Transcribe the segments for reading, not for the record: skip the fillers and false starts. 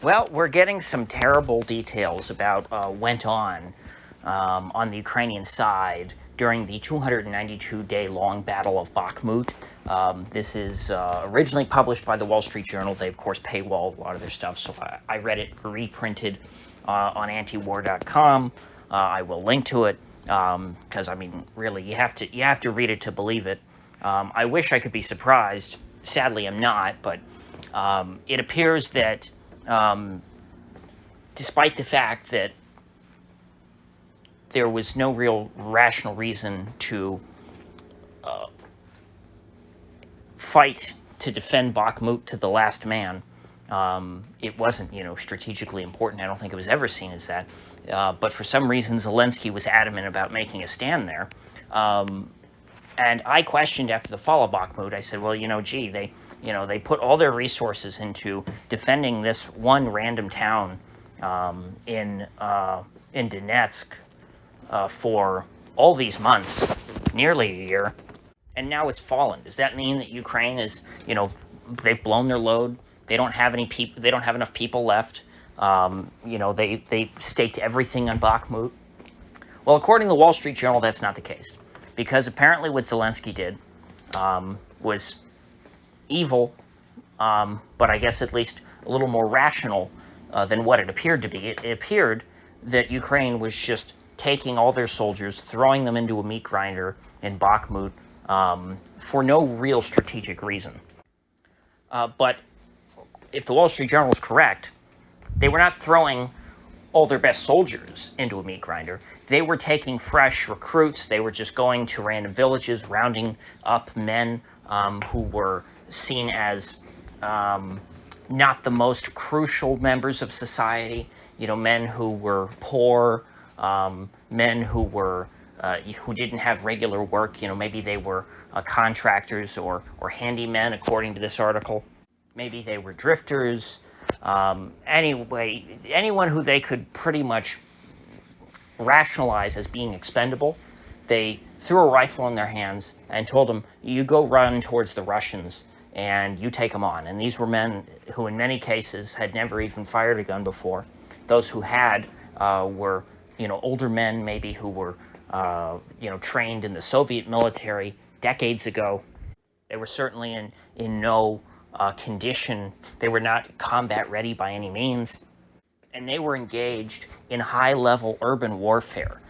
Well, we're getting some terrible details about went on the Ukrainian side during the 292-day-long Battle of Bakhmut. This is originally published by the Wall Street Journal. They, of course, paywall a lot of their stuff, so I read it reprinted on antiwar.com. I will link to it because, I mean, really, you have to read it to believe it. I wish I could be surprised. Sadly, I'm not, but it appears that despite the fact that there was no real rational reason to fight to defend Bakhmut to the last man, it wasn't, strategically important. I don't think it was ever seen as that. But for some reason, Zelensky was adamant about making a stand there. And I questioned after the fall of Bakhmut. I said, well, gee, they put all their resources into defending this one random town in Donetsk for all these months, nearly a year, and now it's fallen. Does that mean that Ukraine is, they've blown their load? They don't have any people. They don't have enough people left. They staked everything on Bakhmut. Well, according to the Wall Street Journal, that's not the case, because apparently what Zelensky did was evil, but I guess at least a little more rational than what it appeared to be. It appeared that Ukraine was just taking all their soldiers, throwing them into a meat grinder in Bakhmut for no real strategic reason. But if the Wall Street Journal is correct, they were not throwing all their best soldiers into a meat grinder. They were taking fresh recruits. They were just going to random villages, rounding up men who were seen as not the most crucial members of society. Men who were poor, men who were who didn't have regular work. Maybe they were contractors or handymen, according to this article. Maybe they were drifters. Anyway, anyone who they could pretty much rationalize as being expendable, they threw a rifle in their hands and told them, you go run towards the Russians and you take them on. And these were men who in many cases had never even fired a gun before. Those who had were, older men maybe who were, trained in the Soviet military decades ago. They were certainly in no condition. They were not combat ready by any means. And they were engaged in high-level urban warfare,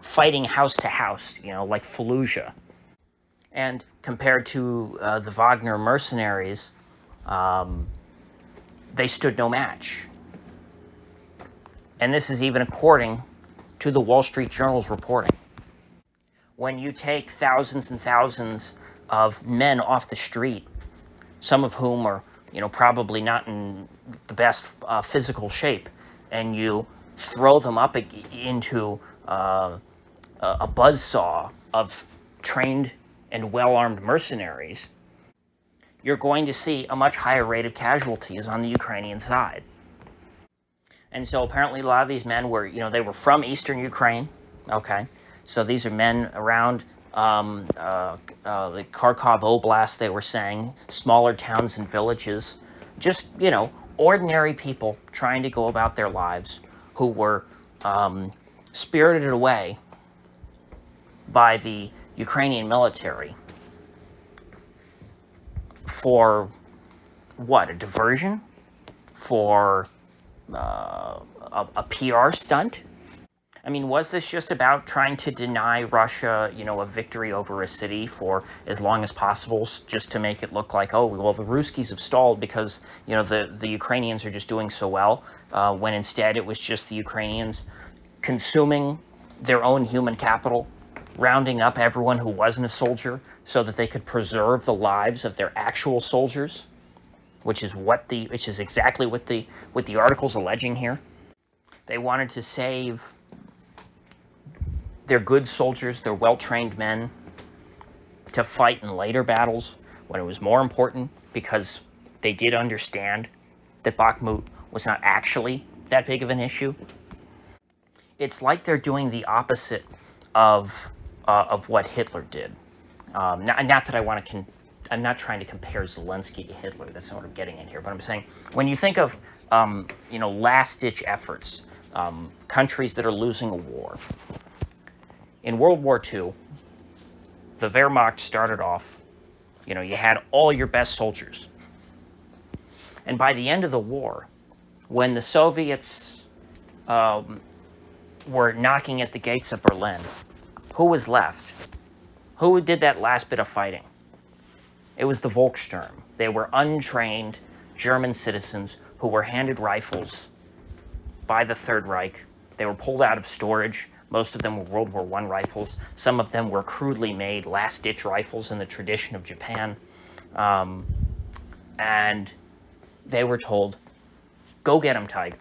fighting house to house, like Fallujah. And compared to the Wagner mercenaries, they stood no match. And this is even according to the Wall Street Journal's reporting. When you take thousands and thousands of men off the street, some of whom are, probably not in the best physical shape, and you throw them up into a buzzsaw of trained and well-armed mercenaries, you're going to see a much higher rate of casualties on the Ukrainian side. And so apparently a lot of these men were, they were from eastern Ukraine, okay? So these are men around the Kharkov Oblast, they were saying, smaller towns and villages, just, ordinary people trying to go about their lives who were spirited away by the Ukrainian military for what? A diversion? For a PR stunt? I mean, was this just about trying to deny Russia, a victory over a city for as long as possible, just to make it look like, oh, well, the Ruskies have stalled because, the Ukrainians are just doing so well, when instead it was just the Ukrainians consuming their own human capital, rounding up everyone who wasn't a soldier so that they could preserve the lives of their actual soldiers, which is exactly what the article's alleging here. They wanted to save their good soldiers, their well-trained men, to fight in later battles when it was more important, because they did understand that Bakhmut was not actually that big of an issue. It's like they're doing the opposite of what Hitler did. Not that I want to. I'm not trying to compare Zelensky to Hitler. That's not what I'm getting at here. But I'm saying when you think of last-ditch efforts, countries that are losing a war. In World War II, the Wehrmacht started off, you had all your best soldiers. And by the end of the war, when the Soviets were knocking at the gates of Berlin, who was left? Who did that last bit of fighting? It was the Volkssturm. They were untrained German citizens who were handed rifles by the Third Reich. They were pulled out of storage. Most of them were World War I rifles. Some of them were crudely made last-ditch rifles in the tradition of Japan. And they were told, go get them, Tiger.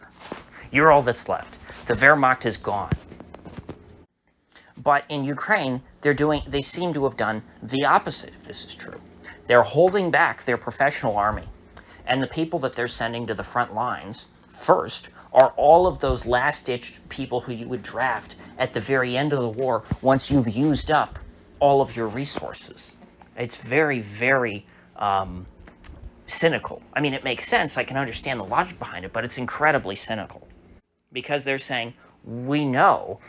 You're all that's left. The Wehrmacht is gone. But in Ukraine, they seem to have done the opposite, if this is true. They're holding back their professional army. And the people that they're sending to the front lines first are all of those last-ditch people who you would draft at the very end of the war once you've used up all of your resources. It's very, very cynical. I mean, it makes sense. I can understand the logic behind it, but it's incredibly cynical. Because they're saying, we know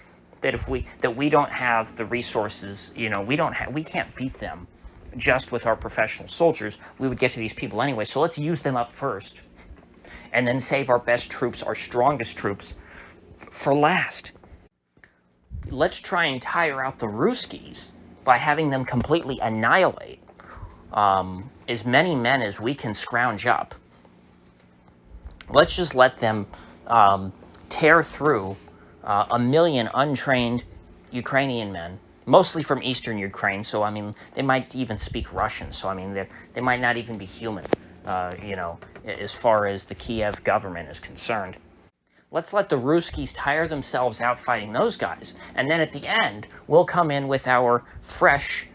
that we don't have the resources, we can't beat them just with our professional soldiers. We would get to these people anyway, so let's use them up first. And then save our best troops, our strongest troops, for last. Let's try and tire out the Ruskies by having them completely annihilate as many men as we can scrounge up. Let's just let them tear through 1 million untrained Ukrainian men, mostly from eastern Ukraine, so, I mean, they might even speak Russian, so, I mean, they might not even be human, as far as the Kiev government is concerned. Let's let the Ruskies tire themselves out fighting those guys, and then at the end, we'll come in with our fresh,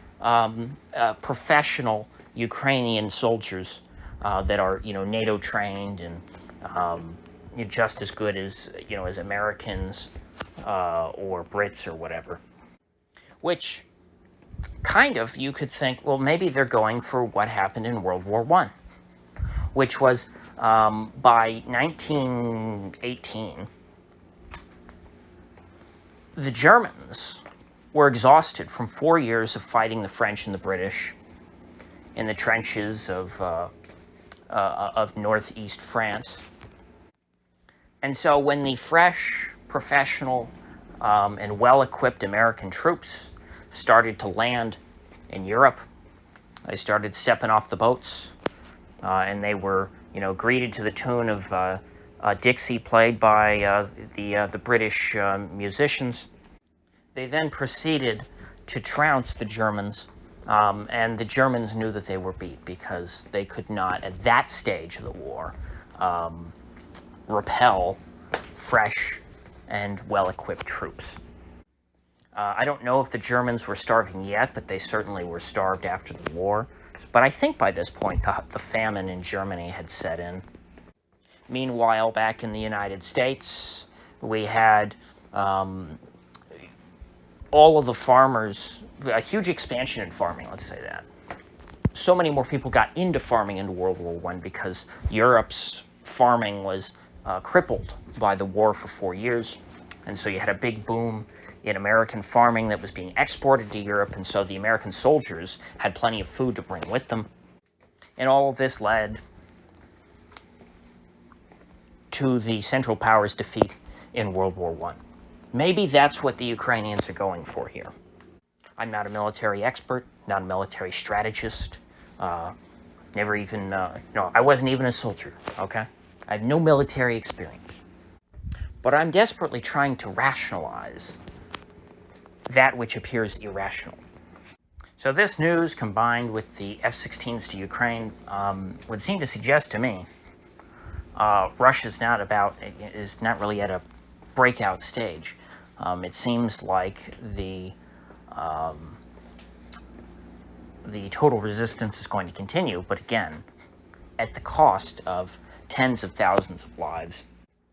professional Ukrainian soldiers that are, NATO trained and just as good as, as Americans or Brits or whatever. Which, kind of, you could think, well, maybe they're going for what happened in World War I, which was by 1918, the Germans were exhausted from 4 years of fighting the French and the British in the trenches of northeast France. And so when the fresh, professional, and well-equipped American troops started to land in Europe, they started stepping off the boats, and they were, greeted to the tune of Dixie, played by the British musicians. They then proceeded to trounce the Germans, and the Germans knew that they were beat because they could not, at that stage of the war, repel fresh and well-equipped troops. I don't know if the Germans were starving yet, but they certainly were starved after the war. But I think by this point, the famine in Germany had set in. Meanwhile, back in the United States, we had all of the farmers, a huge expansion in farming, let's say that. So many more people got into farming in World War I because Europe's farming was crippled by the war for 4 years. And so you had a big boom in American farming that was being exported to Europe, and so the American soldiers had plenty of food to bring with them. And all of this led to the Central Powers' defeat in World War I. Maybe that's what the Ukrainians are going for here. I'm not a military expert, not a military strategist, never even, no, I wasn't even a soldier, okay? I have no military experience. But I'm desperately trying to rationalize that which appears irrational. So this news, combined with the F-16s to Ukraine, would seem to suggest to me Russia's is not really at a breakout stage. It seems like the total resistance is going to continue, but again, at the cost of tens of thousands of lives,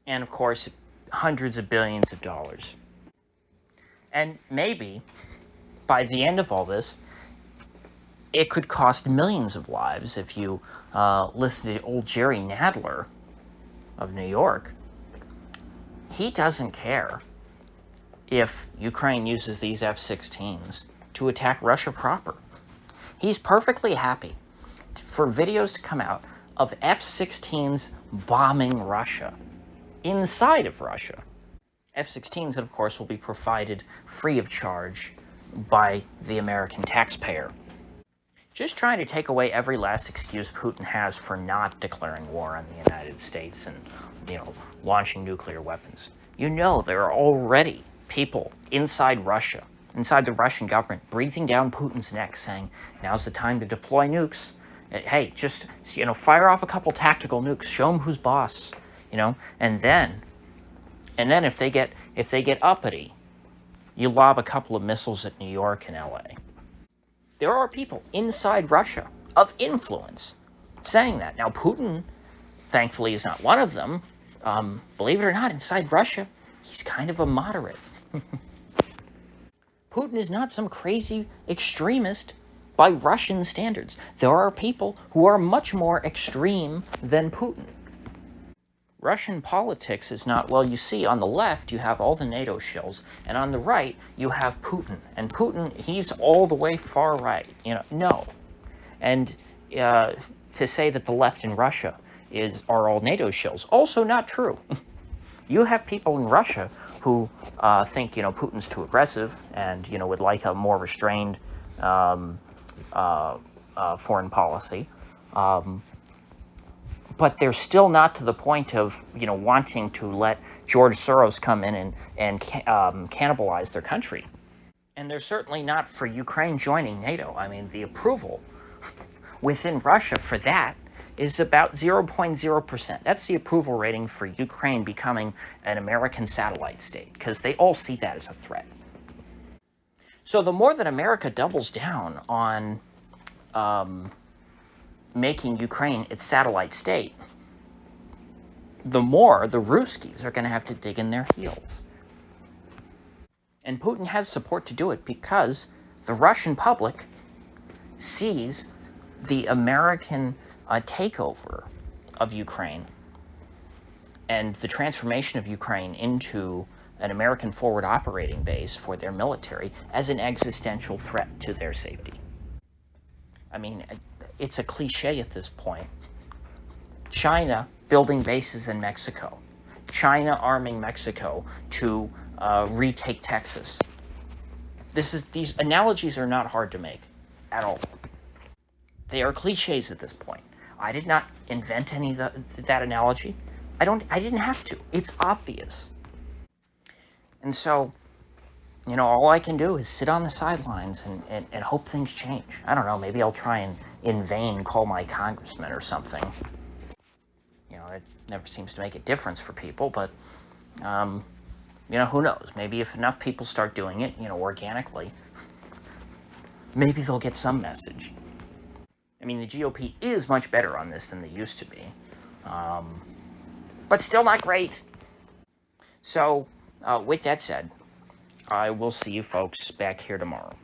and of course, hundreds of billions of dollars. And maybe, by the end of all this, it could cost millions of lives if you listen to old Jerry Nadler of New York. he doesn't care if Ukraine uses these F-16s to attack Russia proper. He's perfectly happy for videos to come out of F-16s bombing Russia, inside of Russia. F-16s, of course, will be provided free of charge by the American taxpayer. Just trying to take away every last excuse Putin has for not declaring war on the United States and, launching nuclear weapons. There are already people inside Russia, inside the Russian government, breathing down Putin's neck, saying, now's the time to deploy nukes. Hey, just, fire off a couple tactical nukes, show them who's boss, and then if they get uppity, you lob a couple of missiles at New York and LA. There are people inside Russia of influence saying that. Now, Putin, thankfully, is not one of them. Believe it or not, inside Russia, he's kind of a moderate. Putin is not some crazy extremist by Russian standards. There are people who are much more extreme than Putin. Russian politics is not, well, you see, on the left, you have all the NATO shills, and on the right, you have Putin. And Putin, he's all the way far right. No. And to say that the left in Russia are all NATO shills, also not true. You have people in Russia who think, Putin's too aggressive and, would like a more restrained foreign policy. But they're still not to the point of, wanting to let George Soros come in and cannibalize their country. And they're certainly not for Ukraine joining NATO. I mean, the approval within Russia for that is about 0.0%. That's the approval rating for Ukraine becoming an American satellite state, because they all see that as a threat. So the more that America doubles down on making Ukraine its satellite state, the more the Ruskies are going to have to dig in their heels. And Putin has support to do it because the Russian public sees the American takeover of Ukraine and the transformation of Ukraine into an American forward operating base for their military as an existential threat to their safety. I mean, it's a cliche at this point. China building bases in Mexico. China arming Mexico to retake Texas. These analogies are not hard to make at all. They are cliches at this point. I did not invent any of that analogy. I didn't have to. It's obvious. And so, all I can do is sit on the sidelines and hope things change. I don't know, maybe I'll try and in vain call my congressman or something. It never seems to make a difference for people, but, who knows? Maybe if enough people start doing it, organically, maybe they'll get some message. I mean, the GOP is much better on this than they used to be, but still not great. So, with that said, I will see you folks back here tomorrow.